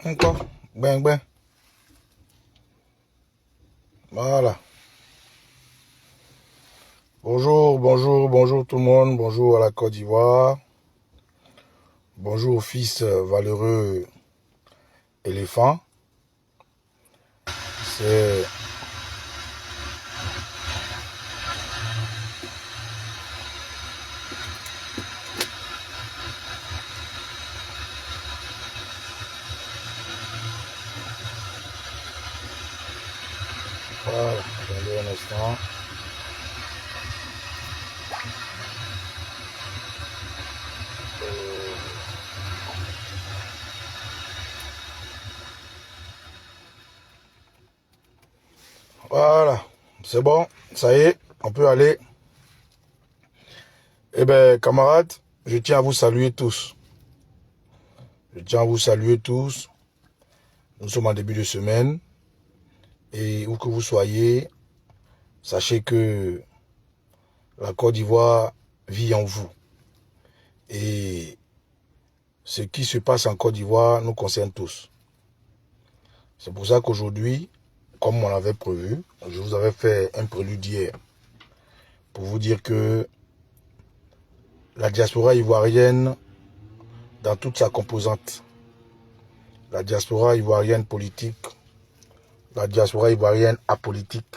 Encore. Ben, ben. Voilà. Bonjour, bonjour, bonjour tout le monde. Bonjour à la Côte d'Ivoire. Bonjour au fils valeureux éléphant. C'est... Voilà, attendez un instant. Voilà, c'est bon, ça y est, on peut aller. Eh bien, camarades, je tiens à vous saluer tous. Je tiens à vous saluer tous. Nous sommes en début de semaine. Et où que vous soyez, sachez que la Côte d'Ivoire vit en vous. Et ce qui se passe en Côte d'Ivoire nous concerne tous. C'est pour ça qu'aujourd'hui, comme on l'avait prévu, je vous avais fait un prélude hier pour vous dire que la diaspora ivoirienne, dans toute sa composante, la diaspora ivoirienne politique, la diaspora ivoirienne apolitique,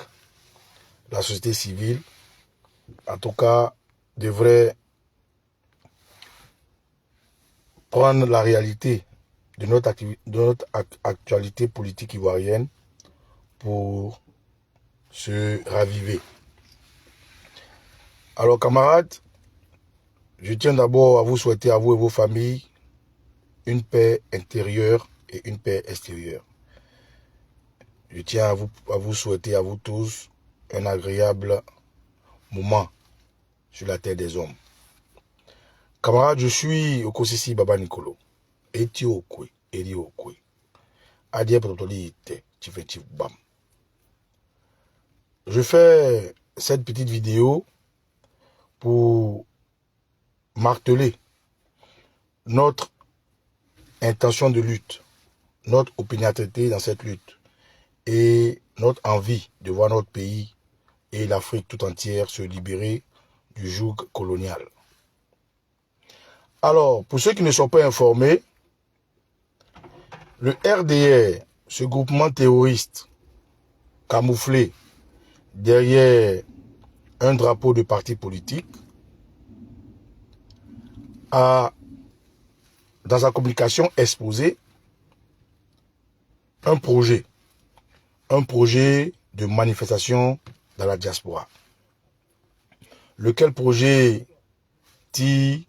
la société civile, en tout cas, devrait prendre la réalité de notre actualité politique ivoirienne pour se raviver. Alors camarades, je tiens d'abord à vous souhaiter à vous et vos familles une paix intérieure et une paix extérieure. Je tiens à vous souhaiter à vous tous un agréable moment sur la terre des hommes. Camarades, je suis Okosisi Baba Nicolo. Eti okwe, eri okwe. Adie potoli ite, tifetif bam. Je fais cette petite vidéo pour marteler notre intention de lutte, notre opiniâtreté dans cette lutte et notre envie de voir notre pays et l'Afrique tout entière se libérer du joug colonial. Alors, pour ceux qui ne sont pas informés, le RDR, ce groupement terroriste camouflé derrière un drapeau de parti politique, a, dans sa communication, exposé un projet de manifestation dans la diaspora. Lequel projet tire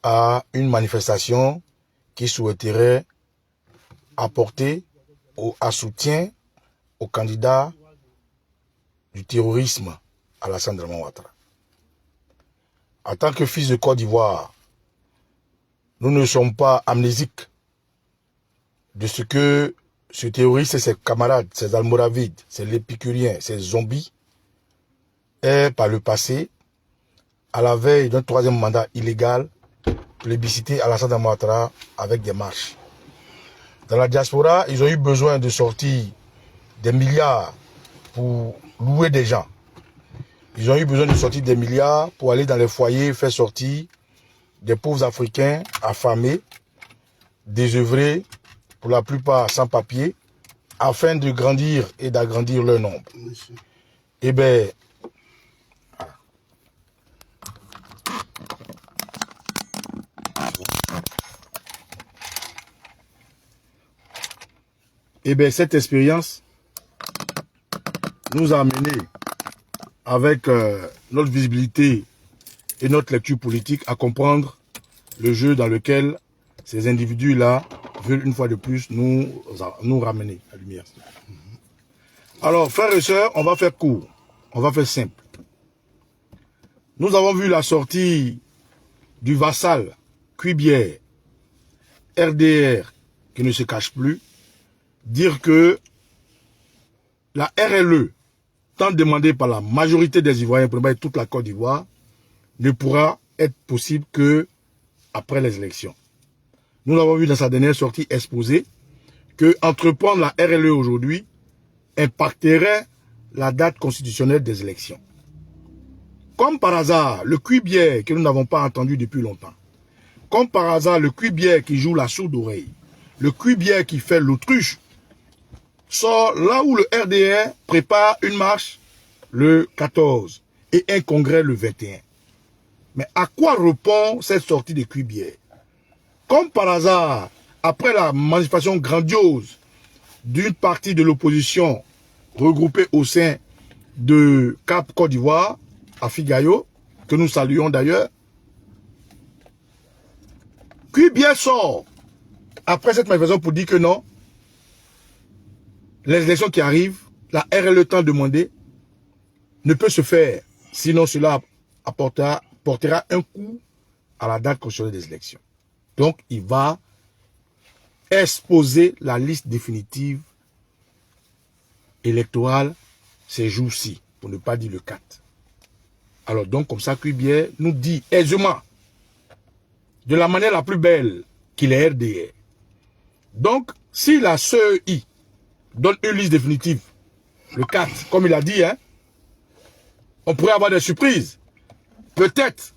à une manifestation qui souhaiterait apporter à soutien au candidat du terrorisme, Alassane Dramane Ouattara. En tant que fils de Côte d'Ivoire, nous ne sommes pas amnésiques de ce que ce terroriste et ses camarades, ses almoravides, ses lépicuriens, ses zombies, est par le passé, à la veille d'un troisième mandat illégal, plébiscité Alassane Dramane Ouattara avec des marches. Dans la diaspora, ils ont eu besoin de sortir des milliards pour louer des gens. Ils ont eu besoin de sortir des milliards pour aller dans les foyers faire sortir des pauvres Africains affamés, désœuvrés, pour la plupart sans papier, afin de grandir et d'agrandir leur nombre. Eh bien, cette expérience nous a amené, avec notre visibilité et notre lecture politique, à comprendre le jeu dans lequel ces individus-là veulent une fois de plus nous ramener à la lumière. Alors, frères et sœurs, on va faire court, on va faire simple. Nous avons vu la sortie du vassal Cuibière, RDR, qui ne se cache plus, dire que la RLE, tant demandée par la majorité des Ivoiriens, pour toute la Côte d'Ivoire, ne pourra être possible que après les élections. Nous avons vu dans sa dernière sortie exposer que entreprendre la RLE aujourd'hui impacterait la date constitutionnelle des élections. Comme par hasard, le cuibière que nous n'avons pas entendu depuis longtemps, comme par hasard, le cuibière qui joue la sourde oreille, le cuibière qui fait l'autruche, sort là où le RDR prépare une marche le 14 et un congrès le 21. Mais à quoi répond cette sortie de cuibière? Comme par hasard, après la manifestation grandiose d'une partie de l'opposition regroupée au sein de Cap Côte d'Ivoire, à Figayo, que nous saluons d'ailleurs, Cuibière sort après cette manifestation pour dire que non, les élections qui arrivent, la RLE tant demandée, ne peut se faire, sinon cela portera un coup à la date constitutionnelle des élections. Donc, il va exposer la liste définitive électorale ces jours-ci, pour ne pas dire le 4. Alors donc, comme ça, Cuibière nous dit aisément, de la manière la plus belle, qu'il est RDR. Donc, si la CEI donne une liste définitive, le 4, comme il a dit, hein, on pourrait avoir des surprises. Peut-être,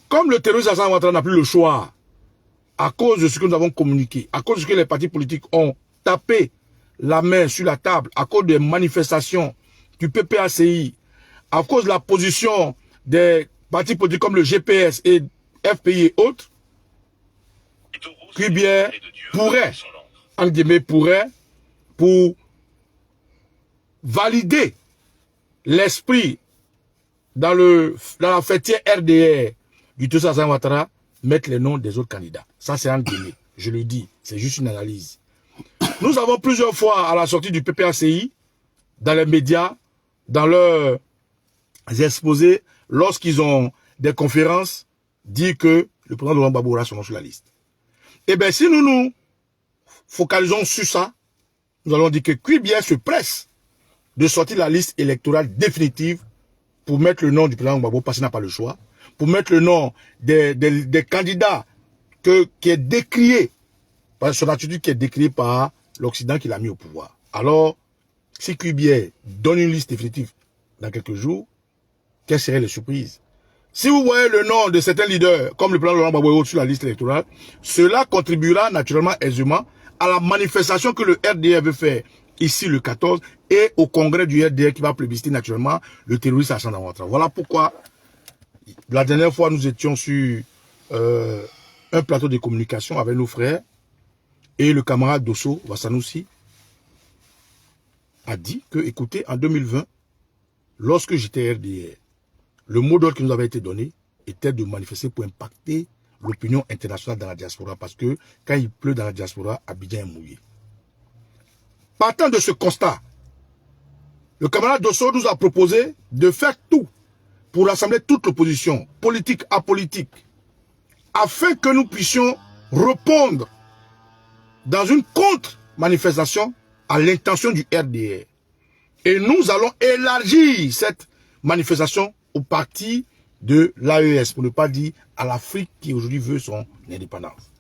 comme le terroriste Alassane Ouattara n'a plus le choix, à cause de ce que nous avons communiqué, à cause de ce que les partis politiques ont tapé la main sur la table, à cause des manifestations du PPACI, à cause de la position des partis politiques comme le GPS et FPI et autres, Cuibière pourrait, en guillemets, pour valider l'esprit dans la fêtière RDR du terroriste Alassane Ouattara, mettre les noms des autres candidats. Ça, c'est un guillemets. Je le dis, c'est juste une analyse. Nous avons plusieurs fois, à la sortie du PPACI, dans les médias, dans leurs exposés, lorsqu'ils ont des conférences, dit que le président Laurent Gbagbo aura son nom sur la liste. Eh bien, si nous nous focalisons sur ça, nous allons dire que Cuibière se presse de sortir la liste électorale définitive pour mettre le nom du président Gbagbo, parce qu'il n'a pas le choix, pour mettre le nom des candidats qui est décrié, par son attitude qui est décriée par l'Occident qui l'a mis au pouvoir. Alors, si Cuibière donne une liste définitive dans quelques jours, quelles seraient les surprises? Si vous voyez le nom de certains leaders, comme le président Laurent Gbagbo sur la liste électorale, cela contribuera naturellement aisément à la manifestation que le RDR veut faire ici le 14 et au congrès du RDR qui va plébisciter naturellement le terroriste Alassane Ouattara. Voilà pourquoi la dernière fois nous étions sur un plateau de communication avec nos frères et le camarade Dosso Wassanoussi a dit que, écoutez, en 2020, lorsque j'étais RDR, le mot d'ordre qui nous avait été donné était de manifester pour impacter l'opinion internationale dans la diaspora, parce que quand il pleut dans la diaspora, Abidjan est mouillé. Partant de ce constat, le camarade Dosso nous a proposé de faire tout pour rassembler toute l'opposition, politique, apolitique, afin que nous puissions répondre dans une contre-manifestation à l'intention du RDR. Et nous allons élargir cette manifestation au parti de l'AES, pour ne pas dire à l'Afrique qui aujourd'hui veut son indépendance.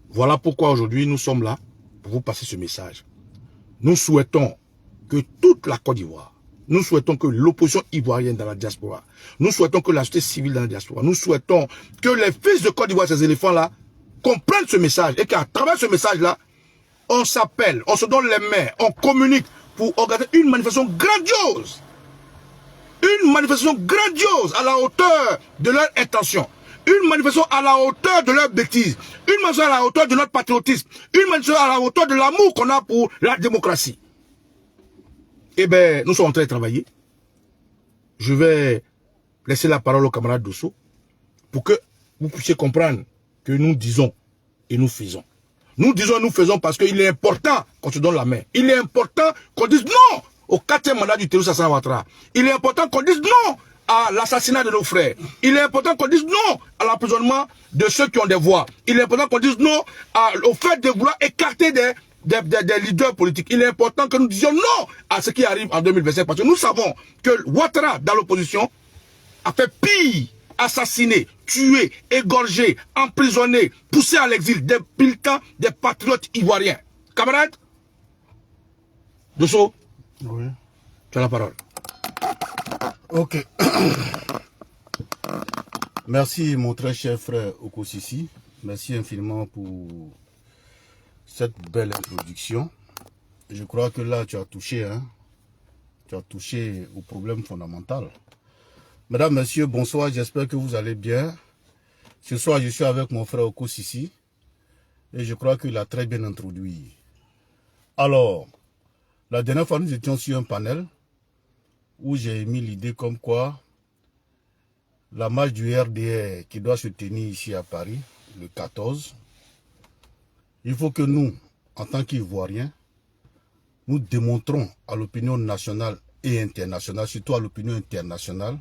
Voilà pourquoi aujourd'hui nous sommes là pour vous passer ce message. Nous souhaitons que toute la Côte d'Ivoire, nous souhaitons que l'opposition ivoirienne dans la diaspora, nous souhaitons que la société civile dans la diaspora, nous souhaitons que les fils de Côte d'Ivoire, ces éléphants-là, comprennent ce message et qu'à travers ce message-là, on s'appelle, on se donne les mains, on communique pour organiser une manifestation grandiose. Une manifestation grandiose à la hauteur de leur intention. Une manifestation à la hauteur de leur bêtise. Une manifestation à la hauteur de notre patriotisme. Une manifestation à la hauteur de l'amour qu'on a pour la démocratie. Eh bien, nous sommes en train de travailler. Je vais laisser la parole au camarade Dosso pour que vous puissiez comprendre que nous disons et nous faisons. Nous disons et nous faisons parce qu'il est important qu'on se donne la main. Il est important qu'on dise non au 4e mandat du terroriste Alassane Ouattara. Il est important qu'on dise non à l'assassinat de nos frères. Il est important qu'on dise non à l'emprisonnement de ceux qui ont des voix. Il est important qu'on dise non au fait de vouloir écarter des leaders politiques. Il est important que nous disions non à ce qui arrive en 2025 parce que nous savons que Ouattara, dans l'opposition, a fait pire, assassiner, tuer, égorger, emprisonner, pousser à l'exil des militants, des patriotes ivoiriens. Camarade Dosso, Oui. tu as la parole. Ok. Merci mon très cher frère Okosisi. Merci infiniment pour cette belle introduction. Je crois que là tu as touché, tu as touché au problème fondamental. Mesdames, Messieurs, bonsoir, j'espère que vous allez bien. Ce soir, je suis avec mon frère Okosisi et je crois qu'il a très bien introduit. Alors, la dernière fois, nous étions sur un panel où j'ai émis l'idée comme quoi la marche du RDR qui doit se tenir ici à Paris, le 14, il faut que nous, en tant qu'Ivoiriens, nous démontrons à l'opinion nationale et internationale, surtout à l'opinion internationale,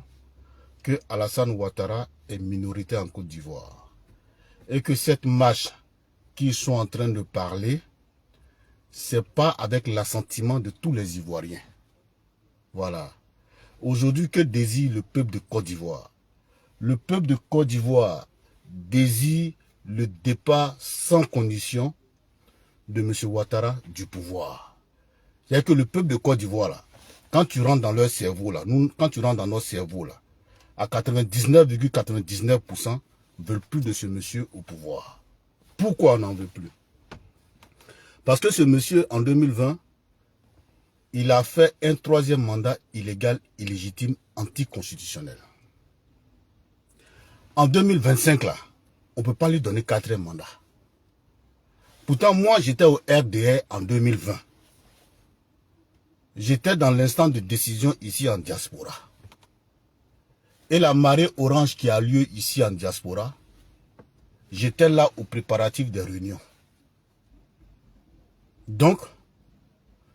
que Alassane Ouattara est minorité en Côte d'Ivoire. Et que cette marche qu'ils sont en train de parler, c'est pas avec l'assentiment de tous les Ivoiriens. Voilà. Aujourd'hui, que désire le peuple de Côte d'Ivoire? Le peuple de Côte d'Ivoire désire le départ sans condition de M. Ouattara du pouvoir. C'est-à-dire que le peuple de Côte d'Ivoire, là, quand tu rentres dans leur cerveau, là, quand tu rentres dans notre cerveau, là, à 99,99% veulent plus de ce monsieur au pouvoir. Pourquoi on n'en veut plus? Parce que ce monsieur, en 2020, il a fait un troisième mandat illégal, illégitime, anticonstitutionnel. En 2025, là, on ne peut pas lui donner quatrième mandat. Pourtant, moi, j'étais au RDR en 2020. J'étais dans l'instant de décision ici en diaspora. Et la marée orange qui a lieu ici en diaspora, j'étais là au préparatif des réunions. Donc,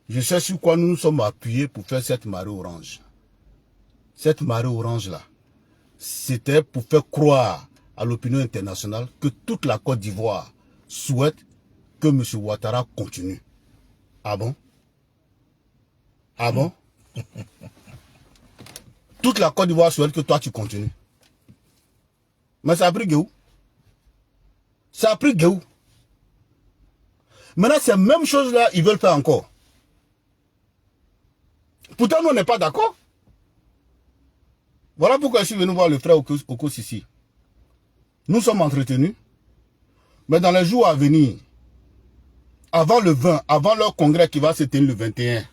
je sais sur quoi nous nous sommes appuyés pour faire cette marée orange. Cette marée orange-là, c'était pour faire croire à l'opinion internationale que toute la Côte d'Ivoire souhaite que M. Ouattara continue. Ah bon? Ah bon? Toute la Côte d'Ivoire souhaite que toi tu continues. Mais ça a pris où? Ça a pris où? Maintenant, ces mêmes choses-là, ils veulent faire encore. Pourtant, nous, on n'est pas d'accord. Voilà pourquoi je suis venu voir le frère Okosisi. Nous sommes entretenus. Mais dans les jours à venir, avant le 20, avant leur congrès qui va se tenir le 21,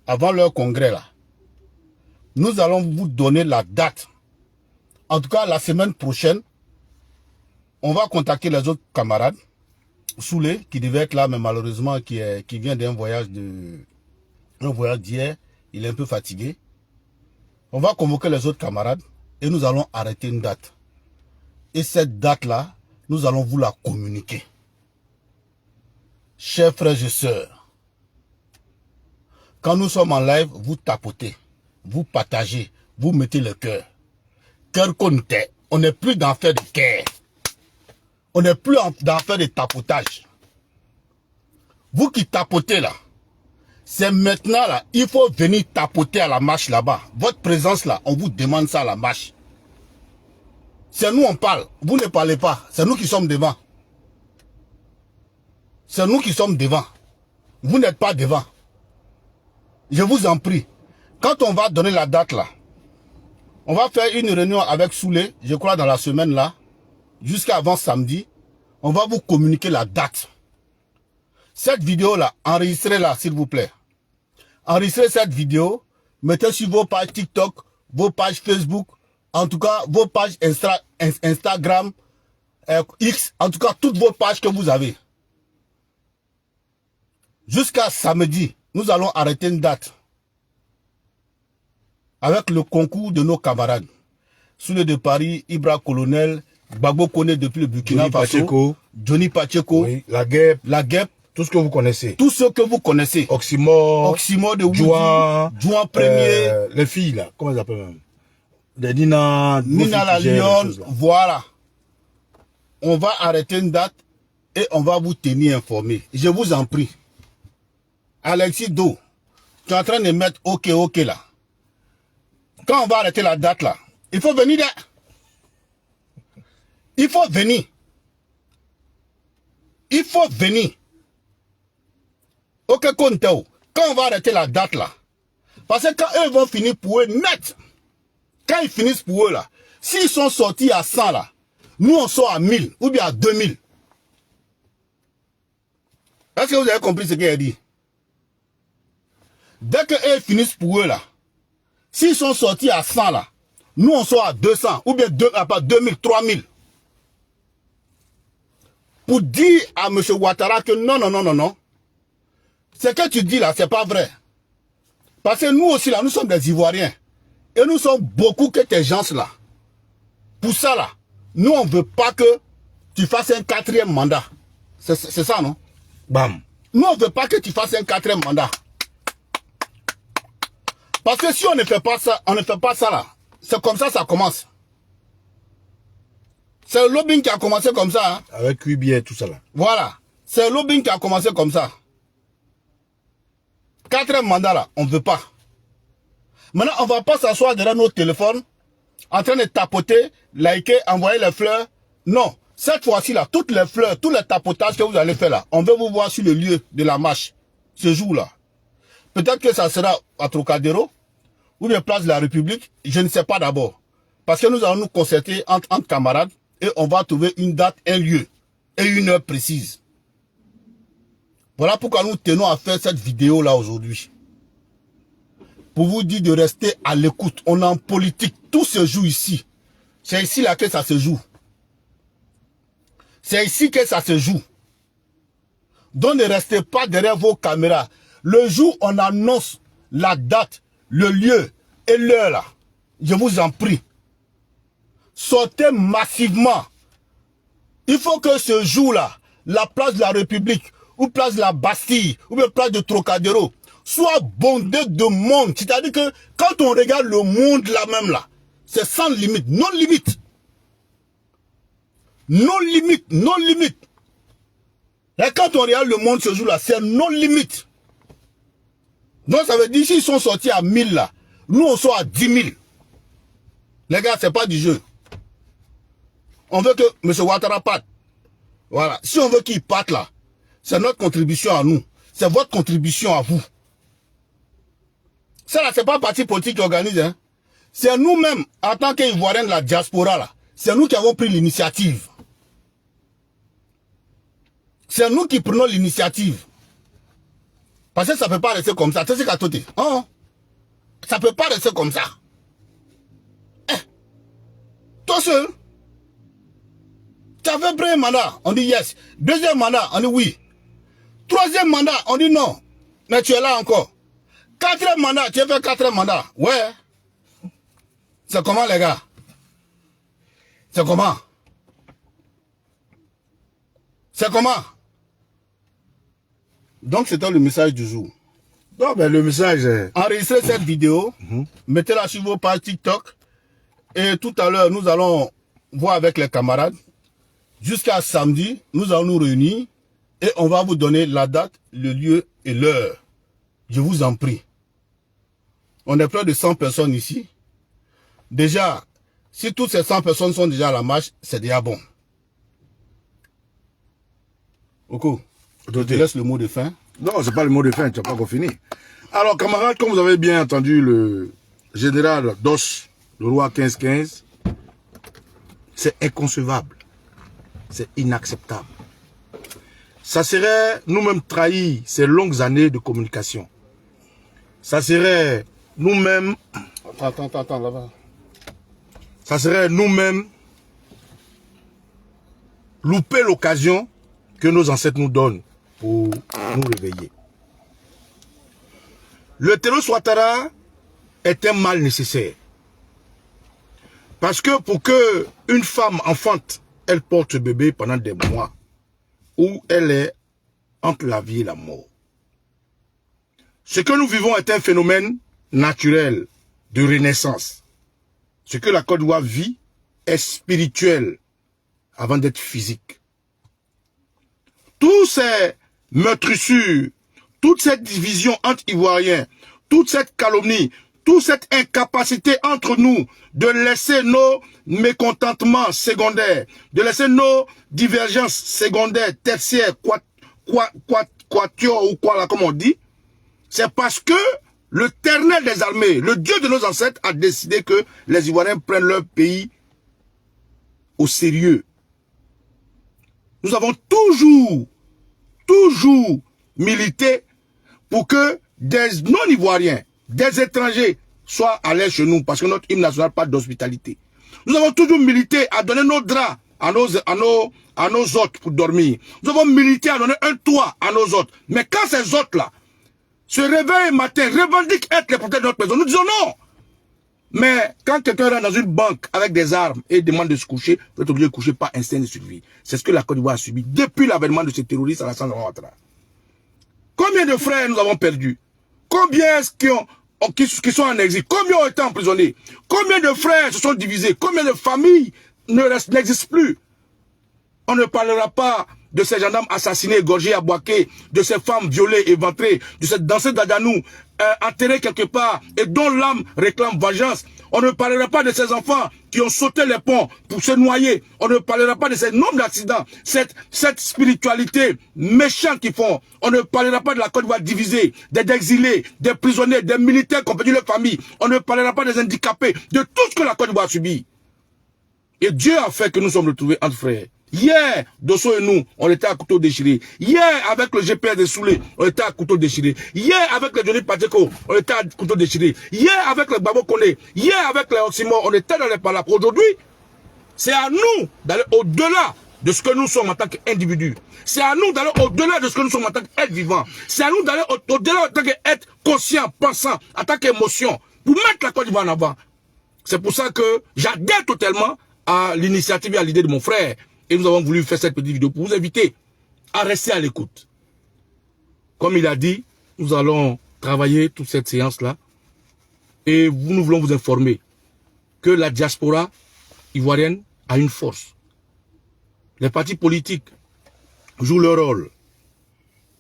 avant leur congrès là, nous allons vous donner la date. En tout cas, la semaine prochaine, on va contacter les autres camarades. Soulé, qui devait être là, mais malheureusement, qui vient d'un voyage d'hier, il est un peu fatigué. On va convoquer les autres camarades et nous allons arrêter une date. Et cette date-là, nous allons vous la communiquer. Chers frères et sœurs, quand nous sommes en live, vous tapotez, vous partagez, vous mettez le cœur. Cœur qu'on était, on n'est plus dans faire de cœur. On n'est plus dans faire de tapotage. Vous qui tapotez là, c'est maintenant là, il faut venir tapoter à la marche là-bas. Votre présence là, on vous demande ça à la marche. C'est nous on parle, vous ne parlez pas, c'est nous qui sommes devant. C'est nous qui sommes devant. Vous n'êtes pas devant. Je vous en prie, quand on va donner la date là, on va faire une réunion avec Soulé, je crois dans la semaine là, jusqu'à avant samedi, on va vous communiquer la date. Cette vidéo-là, enregistrez-la s'il vous plaît. Enregistrez cette vidéo, mettez sur vos pages TikTok, vos pages Facebook, en tout cas vos pages Instagram, X, en tout cas toutes vos pages que vous avez. Jusqu'à samedi, nous allons arrêter une date avec le concours de nos camarades. Soulé de Paris, Ibra Colonel, Gbagbo Kone depuis le Burkina Faso, Johnny Pacheco, oui, la guêpe, tout ce que vous connaissez. Tout ce que vous connaissez. Oxymore de Woody, Juan Premier. Les filles là, comment elles s'appellent même? Les Nina la Lyon, voilà. On va arrêter une date et on va vous tenir informé. Je vous en prie. Alexis Do, tu es en train de mettre OK là. Quand on va arrêter la date là, il faut venir là. Il faut venir. Il faut venir. Ok, quand on va arrêter la date là, parce que quand eux vont finir pour eux net, quand ils finissent pour eux là, s'ils sont sortis à 100 là, nous on sort à 1000 ou bien à 2000. Est-ce que vous avez compris ce qu'il a dit? Dès que eux finissent pour eux là, s'ils sont sortis à 100 là, nous on sort à 200 ou bien 2000, 3000. Pour dire à M. Ouattara que non, non, non, non, non. Ce que tu dis là, c'est pas vrai. Parce que nous aussi là, nous sommes des Ivoiriens. Et nous sommes beaucoup que tes gens là. Pour ça là, nous on veut pas que tu fasses un 4e mandat. C'est ça, non? Bam. Nous on veut pas que tu fasses un 4e mandat. Parce que si on ne fait pas ça, là, c'est comme ça commence. C'est le lobbying qui a commencé comme ça. Hein? Avec Cuibier et tout ça là. Voilà. C'est le lobbying qui a commencé comme ça. 4e mandat là, on ne veut pas. Maintenant, on ne va pas s'asseoir derrière nos téléphones, en train de tapoter, liker, envoyer les fleurs. Non. Cette fois-ci là, toutes les fleurs, tous les tapotages que vous allez faire là, on veut vous voir sur le lieu de la marche, ce jour-là. Peut-être que ça sera à Trocadéro, ou bien place de la République, je ne sais pas d'abord. Parce que nous allons nous concerter entre camarades, et on va trouver une date, un lieu, et une heure précise. Voilà pourquoi nous tenons à faire cette vidéo là aujourd'hui. Pour vous dire de rester à l'écoute. On est en politique, tout se joue ici. C'est ici là que ça se joue. C'est ici que ça se joue. Donc ne restez pas derrière vos caméras. Le jour où on annonce la date, le lieu et l'heure là, je vous en prie, sortez massivement. Il faut que ce jour-là, la place de la République, ou place de la Bastille, ou bien place de Trocadéro, soit bondée de monde. C'est-à-dire que quand on regarde le monde là même là, c'est sans limite, non limite. Non limite, non limite. Et quand on regarde le monde ce jour-là, c'est non limite. Donc ça veut dire s'ils sont sortis à 1000 là, nous on sort à 10 000. Les gars, c'est pas du jeu. On veut que M. Ouattara parte. Voilà. Si on veut qu'il parte là, c'est notre contribution à nous. C'est votre contribution à vous. Ça là, c'est pas un parti politique qui organise. Hein. C'est nous-mêmes, en tant qu'Ivoiriens de la diaspora là, c'est nous qui avons pris l'initiative. C'est nous qui prenons l'initiative. Parce que ça ne peut pas rester comme ça. C'est ce qu'à côté. Hein? Ça ne peut pas rester comme ça. Eh. Toi seul. Tu avais pris un mandat, on dit yes. 2e mandat, on dit oui. 3e mandat, on dit non. Mais tu es là encore. 4e mandat, tu as fait 4e mandat. Ouais. C'est comment les gars? C'est comment? C'est comment? Donc c'était le message du jour. Non, mais le message est... Enregistrez cette vidéo, mettez-la sur vos pages TikTok. Et tout à l'heure, nous allons voir avec les camarades. Jusqu'à samedi, nous allons nous réunir et on va vous donner la date, le lieu et l'heure. Je vous en prie. On est près de 100 personnes ici. Déjà, si toutes ces 100 personnes sont déjà à la marche, c'est déjà bon. Oko, je te laisse le mot de fin. Non, c'est pas le mot de fin, tu n'as pas encore fini. Alors, camarades, comme vous avez bien entendu le général Doss, le roi 1515, c'est inconcevable. C'est inacceptable. Ça serait nous-mêmes trahir ces longues années de communication. Ça serait nous-mêmes... Attends, là-bas. Ça serait nous-mêmes louper l'occasion que nos ancêtres nous donnent pour nous réveiller. Le Télos Ouattara est un mal nécessaire. Parce que pour que une femme enfante, elle porte ce bébé pendant des mois où elle est entre la vie et la mort. Ce que nous vivons est un phénomène naturel de renaissance. Ce que la Côte d'Ivoire vit est spirituel avant d'être physique. Tous ces meurtrissures, toute cette division entre Ivoiriens, toute cette calomnie, toute cette incapacité entre nous de laisser nos mécontentements secondaires, de laisser nos divergences secondaires, tertiaires, quatuor ou quoi là, comme on dit, c'est parce que l'Éternel des armées, le Dieu de nos ancêtres, a décidé que les Ivoiriens prennent leur pays au sérieux. Nous avons toujours milité pour que des non-Ivoiriens, des étrangers soient à l'aise chez nous, parce que notre hymne national parle d'hospitalité. Nous avons toujours milité à donner nos draps à nos hôtes pour dormir. Nous avons milité à donner un toit à nos hôtes. Mais quand ces hôtes-là se réveillent un matin, revendiquent être les protecteurs de notre maison, nous disons non. Mais quand quelqu'un rentre dans une banque avec des armes et demande de se coucher, vous êtes obligé de coucher par instinct de survie. C'est ce que la Côte d'Ivoire a subi depuis l'avènement de ces terroristes à la Ouattara. Combien de frères nous avons perdus? Combien qui sont en exil? Combien ont été emprisonnés? Combien de frères se sont divisés? Combien de familles n'existent plus? On ne parlera pas de ces gendarmes assassinés, égorgés à Boaké, de ces femmes violées, éventrées, de cette danseuse d'Adanou, enterrée quelque part, et dont l'âme réclame vengeance. On ne parlera pas de ces enfants qui ont sauté les ponts pour se noyer. On ne parlera pas de ces nombres d'accidents, cette spiritualité méchante qu'ils font. On ne parlera pas de la Côte d'Ivoire divisée, des exilés, des prisonniers, des militaires qui ont perdu leur famille. On ne parlera pas des handicapés, de tout ce que la Côte d'Ivoire a subi. Et Dieu a fait que nous sommes retrouvés entre frères. Hier, Dosso et nous, on était à couteau déchiré. Hier, avec le GPS de Soulé, on était à couteau déchiré. Hier, avec le Johnny Pacheco, on était à couteau déchiré. Hier, avec le Babo Kone, hier, avec les Oximo, on était dans les palapes. Aujourd'hui, c'est à nous d'aller au-delà de ce que nous sommes en tant qu'individus. C'est à nous d'aller au-delà de ce que nous sommes en tant qu'être vivant. C'est à nous d'aller au-delà en tant qu'être conscient, pensant, en tant qu'émotion, pour mettre la Côte d'Ivoire en avant. C'est pour ça que j'adhère totalement à l'initiative et à l'idée de mon frère. Et nous avons voulu faire cette petite vidéo pour vous inviter à rester à l'écoute. Comme il a dit, nous allons travailler toute cette séance-là. Et nous voulons vous informer que la diaspora ivoirienne a une force. Les partis politiques jouent leur rôle.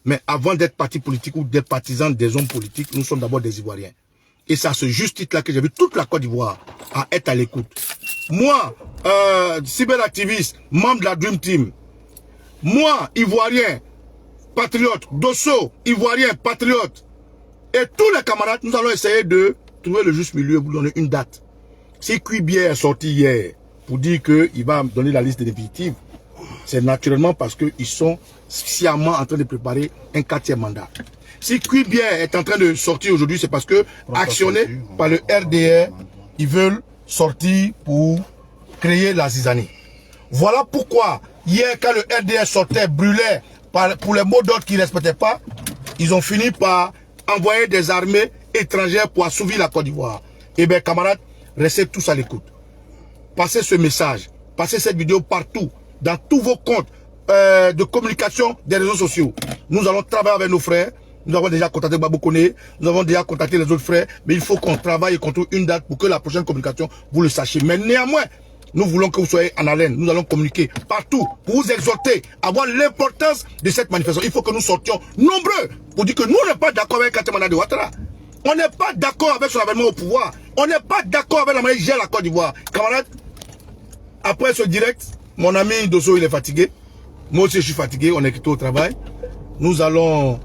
Mais avant d'être partis politiques ou des partisans des hommes politiques, nous sommes d'abord des Ivoiriens. Et c'est à ce juste titre-là que j'ai vu toute la Côte d'Ivoire à être à l'écoute. Moi, cyberactiviste, membre de la Dream Team, moi, Ivoirien, patriote, Dosso, Ivoirien, patriote, et tous les camarades, nous allons essayer de trouver le juste milieu, vous donner une date. Si Cuibier est sorti hier pour dire qu'il va donner la liste définitive, c'est naturellement parce qu'ils sont sciemment en train de préparer un 4e mandat. Si Cuibier est en train de sortir aujourd'hui, c'est parce que, actionné par le RDR, ils veulent sortir pour créer la zizanie. Voilà pourquoi, hier, quand le RDR sortait, brûlait pour les mots d'ordre qu'ils ne respectaient pas, ils ont fini par envoyer des armées étrangères pour assouvir la Côte d'Ivoire. Eh bien, camarades, restez tous à l'écoute. Passez ce message, passez cette vidéo partout, dans tous vos comptes de communication des réseaux sociaux. Nous allons travailler avec nos frères. Nous avons déjà contacté Babo Kone, nous avons déjà contacté les autres frères, mais il faut qu'on travaille et qu'on trouve une date pour que la prochaine communication, vous le sachiez. Mais néanmoins, nous voulons que vous soyez en haleine, nous allons communiquer partout pour vous exhorter à voir l'importance de cette manifestation. Il faut que nous sortions nombreux pour dire que nous n'est pas d'accord avec le 4e mandat de Ouattara. On n'est pas d'accord avec son avènement au pouvoir. On n'est pas d'accord avec la manière de gérer la Côte d'Ivoire. Camarades, après ce direct, mon ami Dosso, il est fatigué. Moi aussi, je suis fatigué, on est quitté au travail. Nous allons...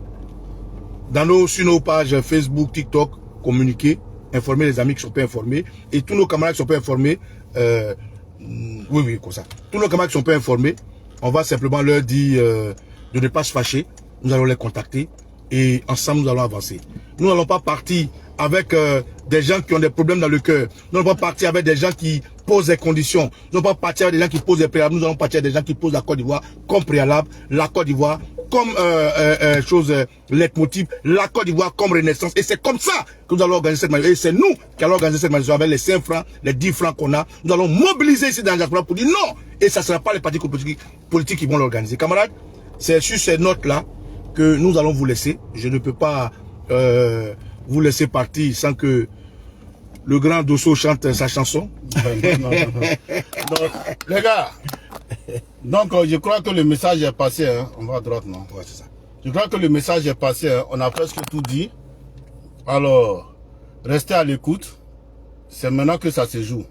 sur nos pages Facebook, TikTok, communiquer, informer les amis qui sont pas informés et tous nos camarades qui sont pas informés, oui, comme ça. Tous nos camarades qui sont pas informés, on va simplement leur dire de ne pas se fâcher. Nous allons les contacter et ensemble nous allons avancer. Nous n'allons pas partir avec des gens qui ont des problèmes dans le cœur. Nous n'allons pas partir avec des gens qui posent des conditions. Nous n'allons pas partir avec des gens qui posent des préalables. Nous allons partir avec des gens qui posent la Côte d'Ivoire comme préalable, la Côte d'Ivoire comme leitmotiv, la Côte d'Ivoire comme renaissance. Et c'est comme ça que nous allons organiser cette manifestation. Et c'est nous qui allons organiser cette manifestation avec les 5 francs, les 10 francs qu'on a. Nous allons mobiliser ici dans la diaspora pour dire non. Et ça ne sera pas les partis politiques qui vont l'organiser. Camarades, c'est sur ces notes-là que nous allons vous laisser. Je ne peux pas vous laisser partir sans que le grand Dosso chante sa chanson. Non. Donc, les gars, donc je crois que le message est passé. Hein. On va à droite, non? Ouais, c'est ça. Je crois que le message est passé. Hein. On a presque tout dit. Alors, restez à l'écoute. C'est maintenant que ça se joue.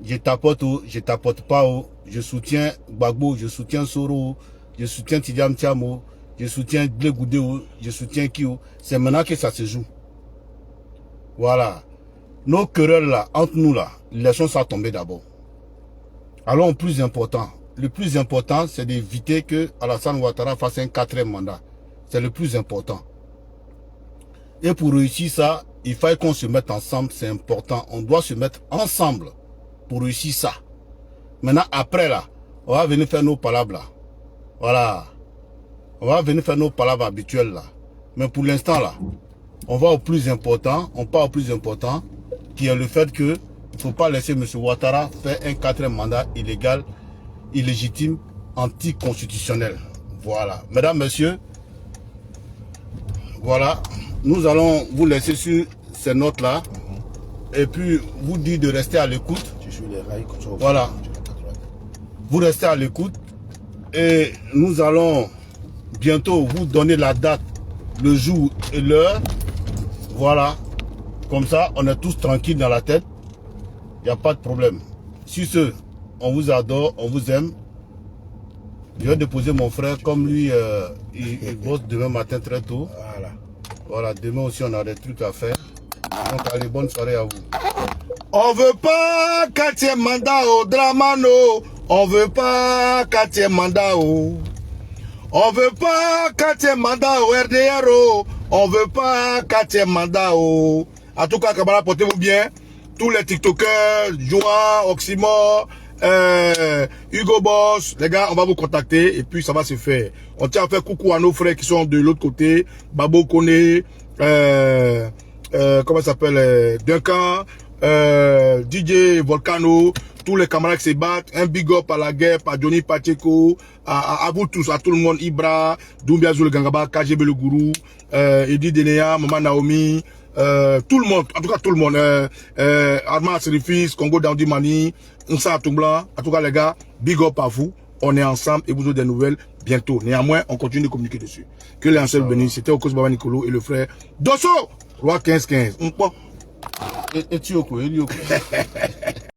Je tapote ou je tapote pas. Je soutiens Gbagbo, je soutiens Soro, je soutiens Tidiane Tiamo, je soutiens Blé Goudéo, je soutiens Kio. C'est maintenant que ça se joue. Voilà. Nos querelles là, entre nous là, laissons ça tomber d'abord. Allons au plus important. Le plus important, c'est d'éviter que Alassane Ouattara fasse un 4e mandat. C'est le plus important. Et pour réussir ça, il faut qu'on se mette ensemble, c'est important. On doit se mettre ensemble pour réussir ça. Maintenant, après là, on va venir faire nos palabres là. Voilà. On va venir faire nos palabres habituelles là. Mais pour l'instant là, on va au plus important, on part au plus important, qui est le fait que il ne faut pas laisser M. Ouattara faire un 4e mandat illégal, illégitime, anticonstitutionnel. Voilà. Mesdames, messieurs, voilà. Nous allons vous laisser sur ces notes-là. Et puis, vous dire de rester à l'écoute. Voilà. Vous restez à l'écoute. Et nous allons bientôt vous donner la date, le jour et l'heure. Voilà. Comme ça, on est tous tranquilles dans la tête. Il n'y a pas de problème. Sur ce, on vous adore, on vous aime. Je vais déposer mon frère, comme lui, il bosse demain matin très tôt. Voilà. Voilà, demain aussi, on a des trucs à faire. Donc, allez, bonne soirée à vous. On veut pas 4e mandat au Dramano. On veut pas 4e mandat au. On veut pas 4e mandat au RDRO. On veut pas 4e mandat au. En tout cas, camarades, portez-vous bien. Tous les TikTokers, Joa, Oxymore, Hugo Boss, les gars, on va vous contacter et puis ça va se faire. On tient à faire coucou à nos frères qui sont de l'autre côté, Babo Kone, comment ça s'appelle, Duncan, DJ Volcano, tous les camarades qui se battent, un big up à la guerre, à Johnny Pacheco, à vous tous, à tout le monde, Ibra, Doumbia Zoul Gangaba, KGB le Gourou, Eddie Denea, Maman Naomi, tout le monde, en tout cas tout le monde, Armand Serifis, Congo Dandy Mani, Nsa Toumblan, en tout cas les gars, big up à vous, on est ensemble et vous aurez des nouvelles bientôt. Néanmoins, on continue de communiquer dessus. Que les ancêtres bénissent, c'était Okos Baba Nicolo et le frère Dosso, Roi 15-15. Et tu es